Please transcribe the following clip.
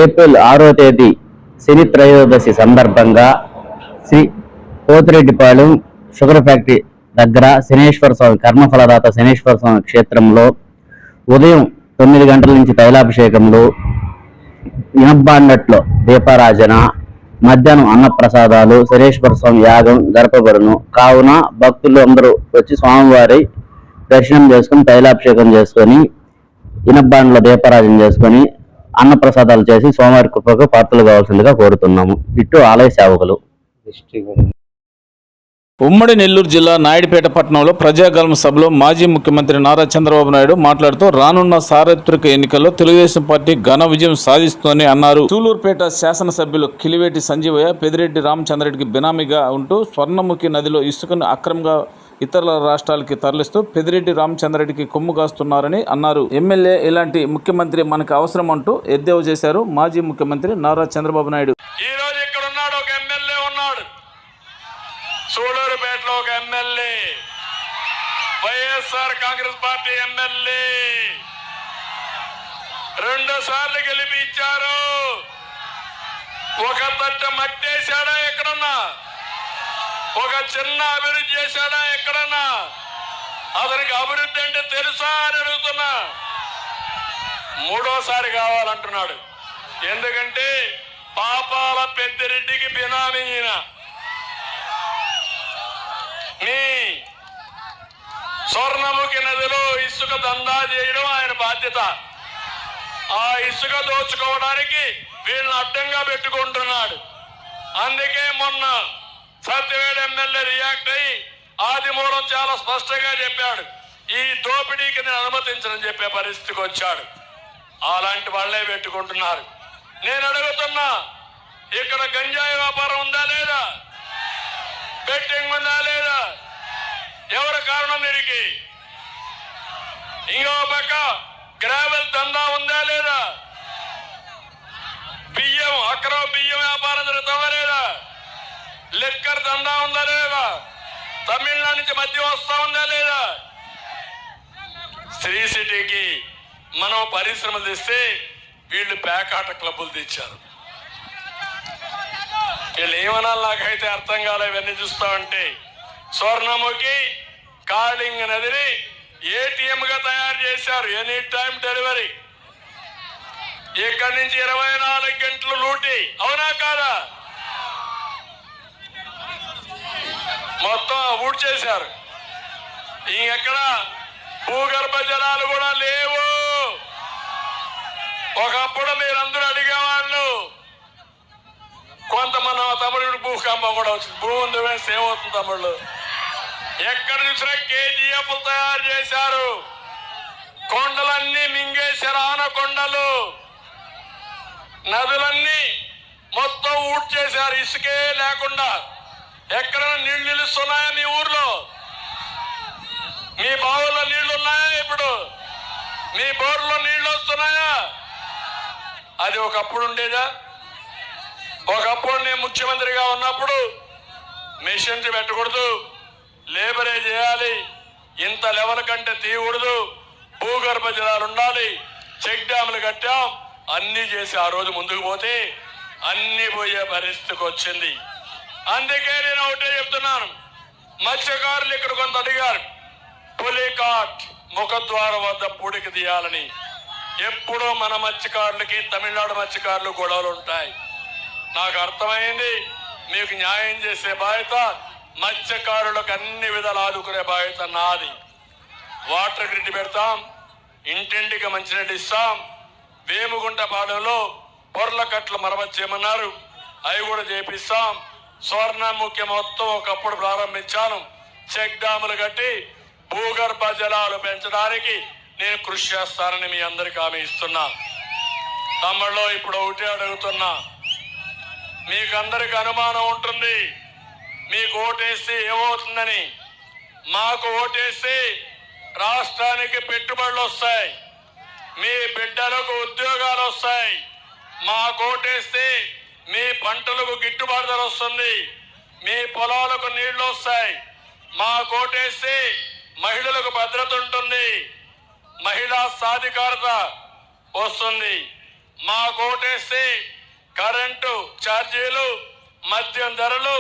April 6వ తేదీ శని త్రయోదశి సందర్భంగా శ్రీ పోతిరెడ్డిపాళెం షుగర్ ఫ్యాక్టరీ దగ్గర శనేశ్వర స్వామి కర్మఫలదాత శనేశ్వర స్వామి క్షేత్రంలో ఉదయం 9 గంటల నుంచి తైలాభిషేకంలో ఇనబ్బాండట్లో దీపారాజన, మధ్యాహ్నం అన్నప్రసాదాలు, శనేశ్వర స్వామి యాగం జరపబడును. కావున భక్తులు అందరూ వచ్చి స్వామివారి దర్శనం చేసుకుని తైలాభిషేకం చేసుకొని ఇనబ్బాండ్లో దీపారాజన చేసుకొని అన్నప్రసాదాలు చేసి స్వామివారి కృపకు పాత్రలు కావాల్సిందిగా కోరుతున్నాము. ఇటు ఆలయ సేవకులు. ఉమ్మడి నెల్లూరు జిల్లా నాయుడుపేట పట్టణంలో ప్రజాగళం సభలో మాజీ ముఖ్యమంత్రి నారా చంద్రబాబు నాయుడు మాట్లాడుతూ రానున్న సార్వత్రిక ఎన్నికల్లో తెలుగుదేశం పార్టీ ఘన విజయం సాధిస్తోందని అన్నారు. సూలూరుపేట శాసనసభ్యులు కిలివేటి సంజీవయ్య పెద్దిరెడ్డి రామచంద్రరెడ్డికి బినామీగా ఉంటూ స్వర్ణముఖి నదిలో ఇసుకను అక్రమంగా ఇతర రాష్ట్రాలకి తరలిస్తూ పెద్దిరెడ్డి రామచంద్రరెడ్డికి కొమ్ము కాస్తున్నారని అన్నారు. ఎమ్మెల్యే ఇలాంటి ముఖ్యమంత్రి మనకు అవసరం అంటూ ఎద్దేవా చేశారు మాజీ ముఖ్యమంత్రి నారా చంద్రబాబు నాయుడు. సూలూరుపేటలో ఒక MLA, YSR Congress party MLA 2 సార్లు గెలిపించారు. ఒక తట్ట మట్టేశాడా ఎక్కడన్నా? ఒక చిన్న అభివృద్ధి చేశాడా ఎక్కడన్నా? అతనికి అభివృద్ధి అంటే తెలుసా అని అడుగుతున్నా. 3వసారి కావాలంటున్నాడు. ఎందుకంటే పాపాల పెద్దిరెడ్డికి బినామీ ఈయన. నీ స్వర్ణముఖి నదిలో ఇసుక దందా చేయడం ఆయన బాధ్యత. ఆ ఇసుక దోచుకోవడానికి వీళ్ళని అడ్డంగా పెట్టుకుంటున్నాడు. అందుకే మొన్న సత్యవేడు ఎమ్మెల్యే రియాక్ట్ అయ్యి ఆదిమూలం చాలా స్పష్టంగా చెప్పాడు, ఈ దోపిడీకి నేను అనుమతించనని చెప్పే పరిస్థితికి వచ్చాడు. అలాంటి వాళ్లే పెట్టుకుంటున్నారు. నేను అడుగుతున్నా, ఇక్కడ గంజాయి వ్యాపారం ఉందా లేదా? బెట్టింగ్ ఉందా లేదా? ఎవరు కారణం దీనికి? ఇంకో పక్క గ్రావెల్ దందా ఉందా లేదా? బియ్యం, అక్రమ బియ్యం వ్యాపారం జరుగుతుందా లేదా? లిక్కర్ దందా ఉందా లేదా? తమిళనాడు నుంచి మద్యం వస్తా ఉందా లేదా? శ్రీ సిటీకి మనం పరిశ్రమలు తెస్తే వీళ్ళు పేకాట క్లబ్బులు తెచ్చారు. వీళ్ళు ఏమనాలి నాకైతే అర్థం కాలే. ఇవన్నీ చూస్తామంటే స్వర్ణముఖి కాళింగ నదిని ఏటీఎం గా తయారు చేశారు. Any time delivery. ఇక్కడి నుంచి 24 గంటలు లూటీ. అవునా కాదా? మొత్తం ఊడ్ చేశారు. ఇంకెక్కడ భూగర్భ జలాలు కూడా లేవు. ఒకప్పుడు మీరందరూ అడిగేవాళ్ళు, కొంతమంది తమిళుడు భూకంపం కూడా వచ్చింది. భూమి ఉంది వేస్తే ఏమవుతుంది తమిళు? ఎక్కడ చూసినా కేజీఎఫ్ తయారు చేశారు. కొండలన్నీ మింగేశారు. ఆనకొండలు, నదులన్నీ మొత్తం ఊడ్ చేశారు. ఇసుకే లేకుండా. ఎక్కడైనా నీళ్లు నిలుస్తున్నాయా మీ ఊర్లో? మీ బావుల్లో నీళ్లు ఉన్నాయా? ఇప్పుడు మీ బోర్లో నీళ్లు వస్తున్నాయా? అది ఒకప్పుడు ఉండేదా? ఒకప్పుడు నేను ముఖ్యమంత్రిగా ఉన్నప్పుడు మిషనరీ పెట్టకూడదు, లేబరే చేయాలి, ఇంత లెవెల్ కంటే తీయకూడదు, భూగర్భ జలాలు ఉండాలి, చెక్ డ్యాములు కట్టాం, అన్ని చేసి ఆ రోజు ముందుకు పోతే అన్ని పోయే పరిస్థితికి వచ్చింది. అందుకే నేను ఒకటే చెప్తున్నాను, మత్స్యకారులు ఇక్కడ కొంత అడిగారు, పులికాట్ ముఖద్వారం వద్ద పూడికి తీయాలని. ఎప్పుడూ మన మత్స్యకారులకి తమిళనాడు మత్స్యకారులు గొడవలు ఉంటాయి. నాకు అర్థమైంది, మీకు న్యాయం చేసే బాధ్యత, మత్స్యకారులకు అన్ని విధాలు ఆదుకునే బాధ్యత నాది. వాటర్ గ్రిడ్ పెడతాం, ఇంటింటికి మంచినీళ్ళు ఇస్తాం. వేముగుంట పాలెంలో పొర్లకట్లు మరమ్మతు చేయమన్నారు, అవి కూడా చేపిస్తాం. స్వర్ణముఖి మొత్తం ఒకప్పుడు ప్రారంభించాను. చెక్ డ్యాములు కట్టి భూగర్భ జలాలు పెంచడానికి నేను కృషి చేస్తానని మీ అందరికీ హామీ ఇస్తున్నా. తమ్ముళ్ళు ఇప్పుడు ఒకటే అడుగుతున్నా, మీకందరికి అనుమానం ఉంటుంది, మీకు ఓటేస్తే ఏమవుతుందని. మాకు ఓటేస్తే రాష్ట్రానికి పెట్టుబడులు వస్తాయి, మీ బిడ్డలకు ఉద్యోగాలు వస్తాయి. మాకు ఓటేస్తే మీ పంటలకు గిట్టుబాటు ధర వస్తుంది, మీ పొలాలకు నీళ్లు వస్తాయి. మాకు ఓటేస్తే మహిళలకు భద్రత ఉంటుంది, సాధికారత వస్తుంది. మా కోటేస్తే కరెంటు ఛార్జీలు, మద్యం ధరలు